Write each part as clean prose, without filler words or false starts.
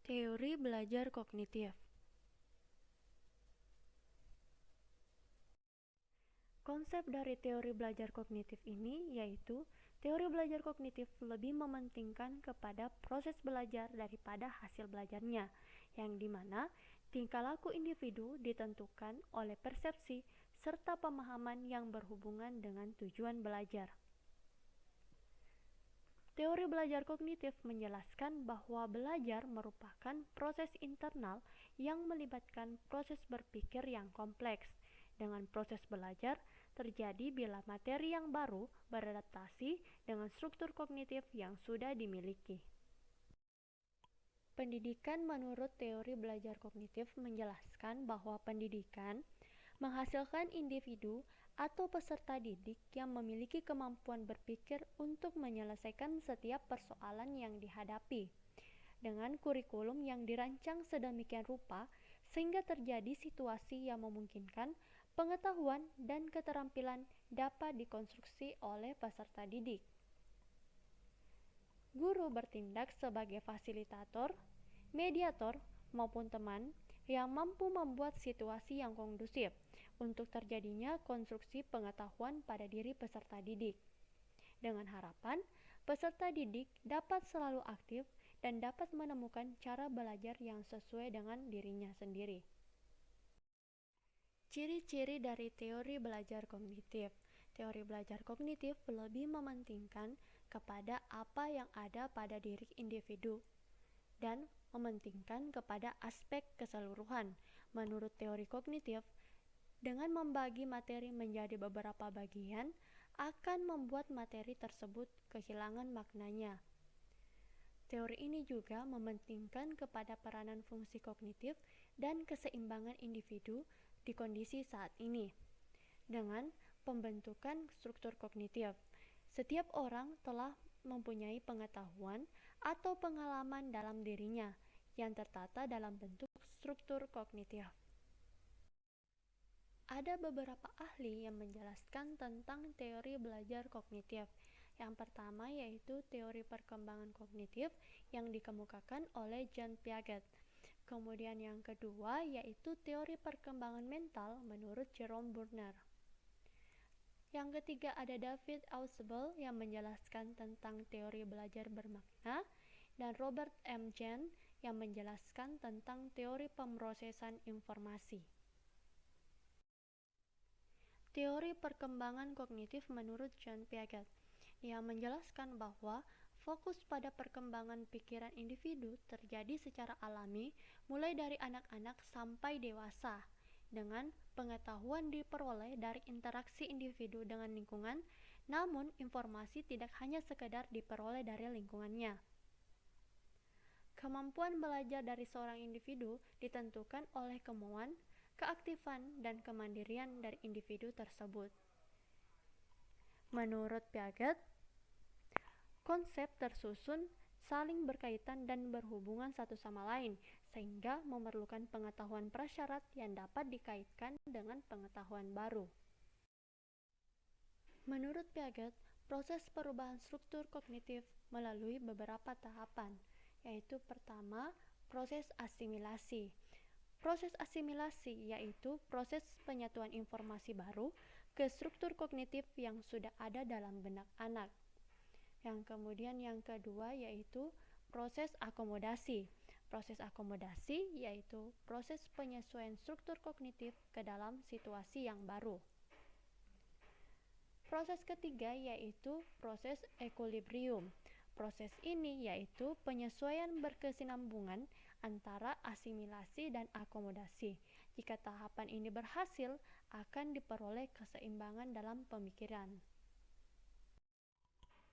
Teori belajar kognitif. Konsep dari teori belajar kognitif ini yaitu teori belajar kognitif lebih mementingkan kepada proses belajar daripada hasil belajarnya, yang dimana tingkah laku individu ditentukan oleh persepsi serta pemahaman yang berhubungan dengan tujuan belajar. Teori belajar kognitif menjelaskan bahwa belajar merupakan proses internal yang melibatkan proses berpikir yang kompleks. Dengan proses belajar terjadi bila materi yang baru beradaptasi dengan struktur kognitif yang sudah dimiliki. Pendidikan menurut teori belajar kognitif menjelaskan bahwa pendidikan menghasilkan individu atau peserta didik yang memiliki kemampuan berpikir untuk menyelesaikan setiap persoalan yang dihadapi, dengan kurikulum yang dirancang sedemikian rupa sehingga terjadi situasi yang memungkinkan pengetahuan dan keterampilan dapat dikonstruksi oleh peserta didik. Guru bertindak sebagai fasilitator, mediator, maupun teman yang mampu membuat situasi yang kondusif untuk terjadinya konstruksi pengetahuan pada diri peserta didik, dengan harapan peserta didik dapat selalu aktif dan dapat menemukan cara belajar yang sesuai dengan dirinya sendiri. Ciri-ciri dari teori belajar kognitif. Teori belajar kognitif lebih mementingkan kepada apa yang ada pada diri individu dan mementingkan kepada aspek keseluruhan. Menurut teori kognitif, dengan membagi materi menjadi beberapa bagian akan membuat materi tersebut kehilangan maknanya. Teori ini juga mementingkan kepada peranan fungsi kognitif dan keseimbangan individu di kondisi saat ini. Dengan pembentukan struktur kognitif, setiap orang telah mempunyai pengetahuan atau pengalaman dalam dirinya yang tertata dalam bentuk struktur kognitif. Ada beberapa ahli yang menjelaskan tentang teori belajar kognitif. Yang pertama yaitu teori perkembangan kognitif yang dikemukakan oleh Jean Piaget. Kemudian yang kedua yaitu teori perkembangan mental menurut Jerome Bruner. Yang ketiga ada David Ausubel yang menjelaskan tentang teori belajar bermakna, dan Robert M. Jahn yang menjelaskan tentang teori pemrosesan informasi. Teori perkembangan kognitif menurut Jean Piaget yang menjelaskan bahwa fokus pada perkembangan pikiran individu terjadi secara alami mulai dari anak-anak sampai dewasa, dengan pengetahuan diperoleh dari interaksi individu dengan lingkungan, namun informasi tidak hanya sekedar diperoleh dari lingkungannya. Kemampuan belajar dari seorang individu ditentukan oleh kemauan, keaktifan, dan kemandirian dari individu tersebut. Menurut Piaget, konsep tersusun saling berkaitan dan berhubungan satu sama lain, sehingga memerlukan pengetahuan prasyarat yang dapat dikaitkan dengan pengetahuan baru. Menurut Piaget, proses perubahan struktur kognitif melalui beberapa tahapan, yaitu pertama, proses asimilasi. Proses asimilasi yaitu proses penyatuan informasi baru ke struktur kognitif yang sudah ada dalam benak anak. Yang kemudian yang kedua yaitu proses akomodasi. Proses akomodasi yaitu proses penyesuaian struktur kognitif ke dalam situasi yang baru. Proses ketiga yaitu proses equilibrium. Proses ini yaitu penyesuaian berkesinambungan antara asimilasi dan akomodasi. Jika tahapan ini berhasil, akan diperoleh keseimbangan dalam pemikiran.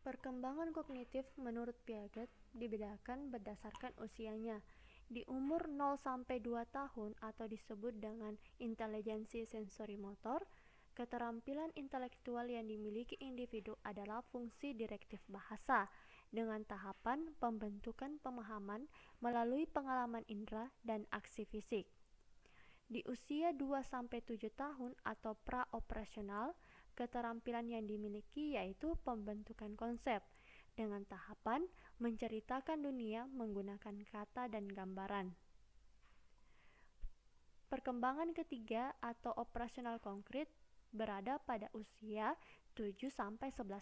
Perkembangan kognitif menurut Piaget dibedakan berdasarkan usianya. Di umur 0-2 tahun atau disebut dengan intelijensi sensori motor, keterampilan intelektual yang dimiliki individu adalah fungsi direktif bahasa, dengan tahapan pembentukan pemahaman melalui pengalaman indera dan aksi fisik. Di usia 2-7 tahun atau praoperasional, keterampilan yang dimiliki yaitu pembentukan konsep, dengan tahapan menceritakan dunia menggunakan kata dan gambaran. Perkembangan ketiga atau operasional konkret berada pada usia 7-11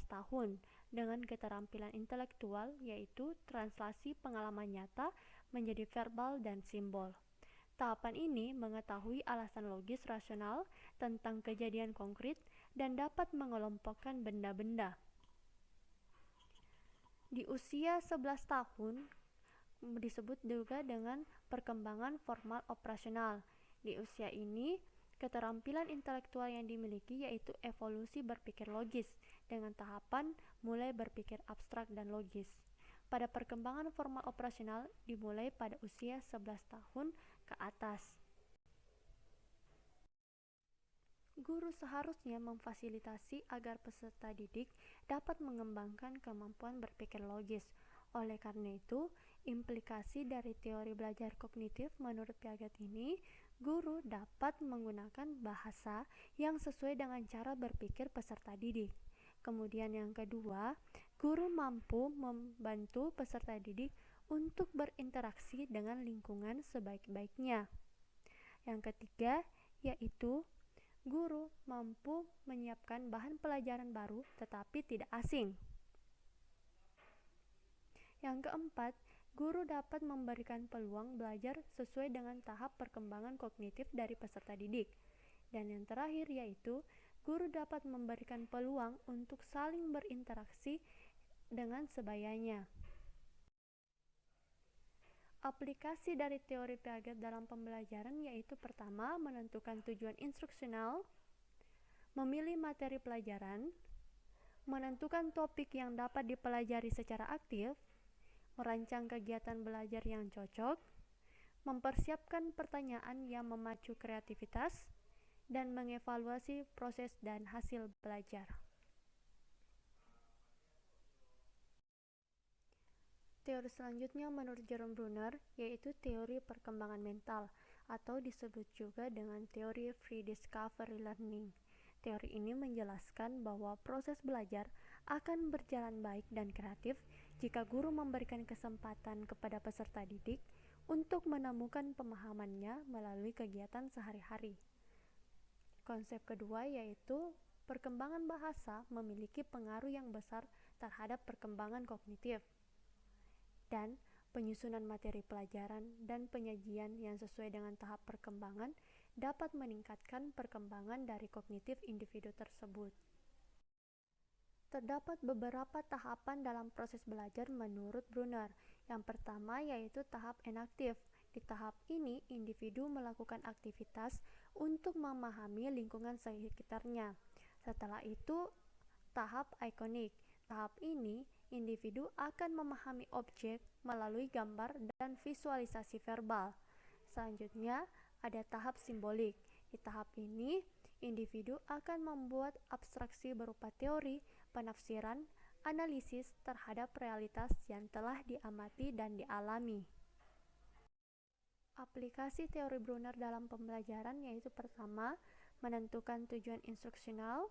tahun dengan keterampilan intelektual, yaitu translasi pengalaman nyata menjadi verbal dan simbol. Tahapan ini mengetahui alasan logis rasional tentang kejadian konkret dan dapat mengelompokkan benda-benda. Di usia 11 tahun disebut juga dengan perkembangan formal operasional. Di usia ini, keterampilan intelektual yang dimiliki yaitu evolusi berpikir logis dengan tahapan mulai berpikir abstrak dan logis. Pada perkembangan formal operasional dimulai pada usia 11 tahun ke atas. Guru seharusnya memfasilitasi agar peserta didik dapat mengembangkan kemampuan berpikir logis. Oleh karena itu, implikasi dari teori belajar kognitif menurut Piaget ini, guru dapat menggunakan bahasa yang sesuai dengan cara berpikir peserta didik. Kemudian yang kedua, guru mampu membantu peserta didik untuk berinteraksi dengan lingkungan sebaik-baiknya. Yang ketiga, yaitu guru mampu menyiapkan bahan pelajaran baru tetapi tidak asing. Yang keempat, guru dapat memberikan peluang belajar sesuai dengan tahap perkembangan kognitif dari peserta didik. Dan yang terakhir yaitu, guru dapat memberikan peluang untuk saling berinteraksi dengan sebayanya. Aplikasi dari teori Piaget dalam pembelajaran yaitu pertama, menentukan tujuan instruksional, memilih materi pelajaran, menentukan topik yang dapat dipelajari secara aktif, merancang kegiatan belajar yang cocok, mempersiapkan pertanyaan yang memacu kreativitas, dan mengevaluasi proses dan hasil belajar. Teori selanjutnya menurut Jerome Bruner yaitu teori perkembangan mental atau disebut juga dengan teori free discovery learning. Teori ini menjelaskan bahwa proses belajar akan berjalan baik dan kreatif jika guru memberikan kesempatan kepada peserta didik untuk menemukan pemahamannya melalui kegiatan sehari-hari. Konsep kedua yaitu perkembangan bahasa memiliki pengaruh yang besar terhadap perkembangan kognitif, dan penyusunan materi pelajaran dan penyajian yang sesuai dengan tahap perkembangan dapat meningkatkan perkembangan dari kognitif individu tersebut. Terdapat beberapa tahapan dalam proses belajar menurut Bruner. Yang pertama yaitu tahap enaktif. Di tahap ini, individu melakukan aktivitas untuk memahami lingkungan sekitarnya. Setelah itu, tahap ikonik. Tahap ini, individu akan memahami objek melalui gambar dan visualisasi verbal. Selanjutnya, ada tahap simbolik. Di tahap ini, individu akan membuat abstraksi berupa teori, penafsiran, analisis terhadap realitas yang telah diamati dan dialami. Aplikasi teori Bruner dalam pembelajaran yaitu pertama, menentukan tujuan instruksional,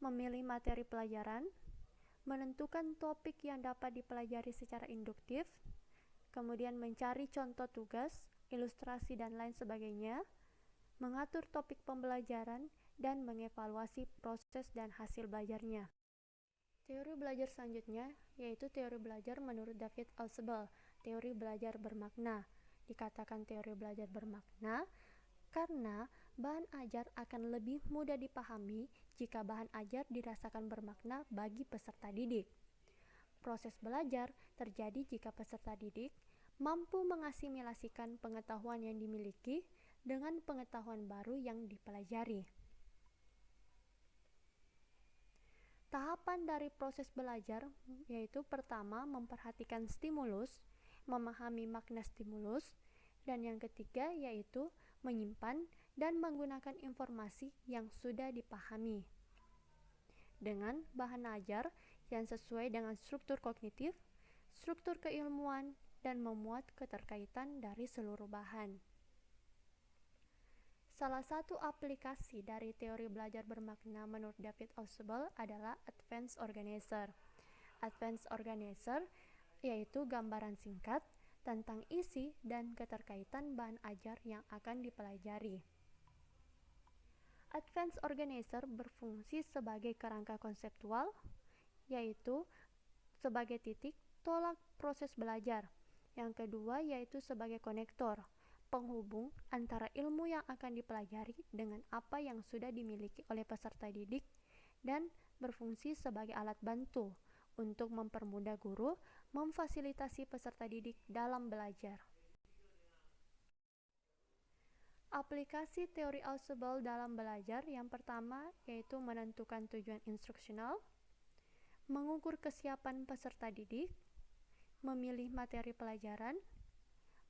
memilih materi pelajaran, menentukan topik yang dapat dipelajari secara induktif, kemudian mencari contoh tugas, ilustrasi dan lain sebagainya, mengatur topik pembelajaran, dan mengevaluasi proses dan hasil belajarnya. Teori belajar selanjutnya yaitu teori belajar menurut David Ausubel, teori belajar bermakna. Dikatakan teori belajar bermakna karena bahan ajar akan lebih mudah dipahami jika bahan ajar dirasakan bermakna bagi peserta didik. Proses belajar terjadi jika peserta didik mampu mengasimilasikan pengetahuan yang dimiliki dengan pengetahuan baru yang dipelajari. Tahapan dari proses belajar yaitu pertama, memperhatikan stimulus, memahami makna stimulus, dan yang ketiga yaitu menyimpan dan menggunakan informasi yang sudah dipahami dengan bahan ajar yang sesuai dengan struktur kognitif, struktur keilmuan, dan memuat keterkaitan dari seluruh bahan. Salah satu aplikasi dari teori belajar bermakna menurut David Ausubel adalah Advanced Organizer. Advanced Organizer, yaitu gambaran singkat tentang isi dan keterkaitan bahan ajar yang akan dipelajari. Advanced Organizer berfungsi sebagai kerangka konseptual, yaitu sebagai titik tolak proses belajar. Yang kedua yaitu sebagai konektor, penghubung antara ilmu yang akan dipelajari dengan apa yang sudah dimiliki oleh peserta didik, dan berfungsi sebagai alat bantu untuk mempermudah guru memfasilitasi peserta didik dalam belajar. Aplikasi teori Ausubel dalam belajar yang pertama yaitu menentukan tujuan instruksional, mengukur kesiapan peserta didik, memilih materi pelajaran,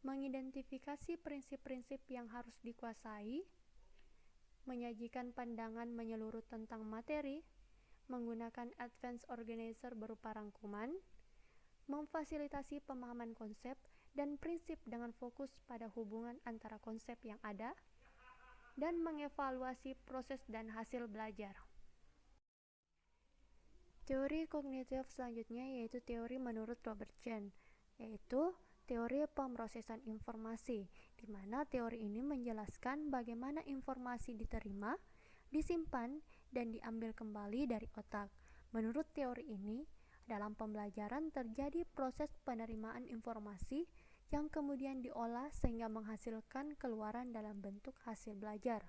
mengidentifikasi prinsip-prinsip yang harus dikuasai, menyajikan pandangan menyeluruh tentang materi, menggunakan Advanced Organizer berupa rangkuman, memfasilitasi pemahaman konsep dan prinsip dengan fokus pada hubungan antara konsep yang ada, dan mengevaluasi proses dan hasil belajar. Teori kognitif selanjutnya yaitu teori menurut Robert Jahn, yaitu teori pemrosesan informasi, di mana teori ini menjelaskan bagaimana informasi diterima, disimpan, dan diambil kembali dari otak. Menurut teori ini, dalam pembelajaran terjadi proses penerimaan informasi yang kemudian diolah sehingga menghasilkan keluaran dalam bentuk hasil belajar.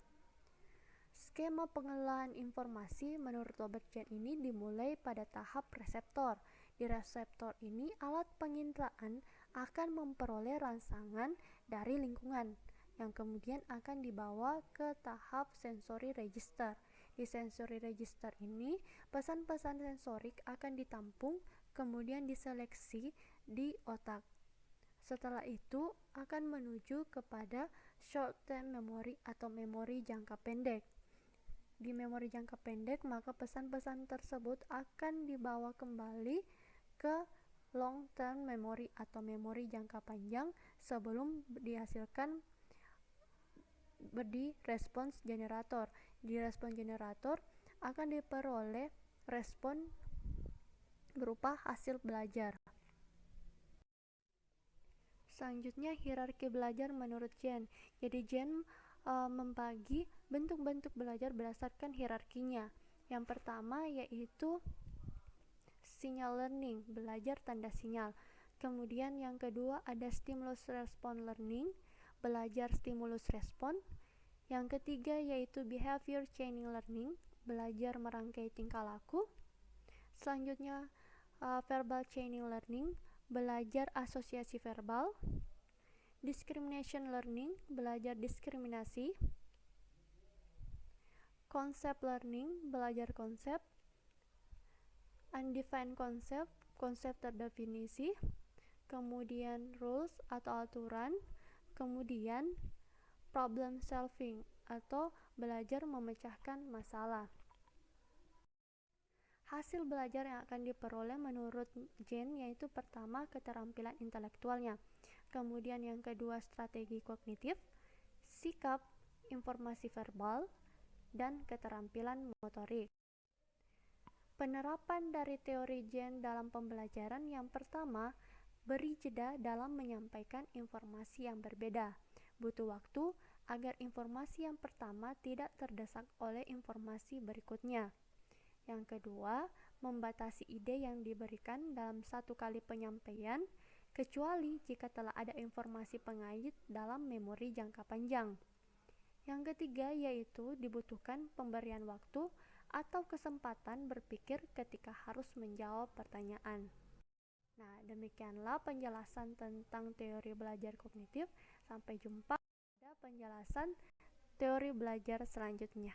Skema pengelolaan informasi menurut Robert Jahn ini dimulai pada tahap reseptor. Di reseptor ini, alat penginderaan akan memperoleh rangsangan dari lingkungan, yang kemudian akan dibawa ke tahap sensory register. Di sensory register ini, pesan-pesan sensorik akan ditampung, kemudian diseleksi di otak. Setelah itu, akan menuju kepada short-term memory atau memori jangka pendek. Di memori jangka pendek, maka pesan-pesan tersebut akan dibawa kembali ke long-term memory atau memori jangka panjang sebelum dihasilkan di respons generator. Di respons generator akan diperoleh respon berupa hasil belajar. Selanjutnya, hierarki belajar menurut Jahn. Jadi Jahn membagi bentuk-bentuk belajar berdasarkan hierarkinya. Yang pertama yaitu sinyal learning, belajar tanda sinyal. Kemudian yang kedua ada stimulus response learning, belajar stimulus respon. Yang ketiga yaitu behavior chaining learning, belajar merangkai tingkah laku. Selanjutnya verbal chaining learning, belajar asosiasi verbal. Discrimination learning, belajar diskriminasi. Concept learning, belajar konsep. Undefined concept, konsep terdefinisi. Kemudian rules atau aturan. Kemudian problem solving atau belajar memecahkan masalah. Hasil belajar yang akan diperoleh menurut Jahn yaitu pertama keterampilan intelektualnya, kemudian yang kedua strategi kognitif, sikap, informasi verbal, dan keterampilan motorik. Penerapan dari teori Jahn dalam pembelajaran yang pertama, beri jeda dalam menyampaikan informasi yang berbeda. Butuh waktu agar informasi yang pertama tidak terdesak oleh informasi berikutnya. Yang kedua, membatasi ide yang diberikan dalam satu kali penyampaian, kecuali jika telah ada informasi pengait dalam memori jangka panjang. Yang ketiga yaitu dibutuhkan pemberian waktu atau kesempatan berpikir ketika harus menjawab pertanyaan. Nah, demikianlah penjelasan tentang teori belajar kognitif. Sampai jumpa pada penjelasan teori belajar selanjutnya.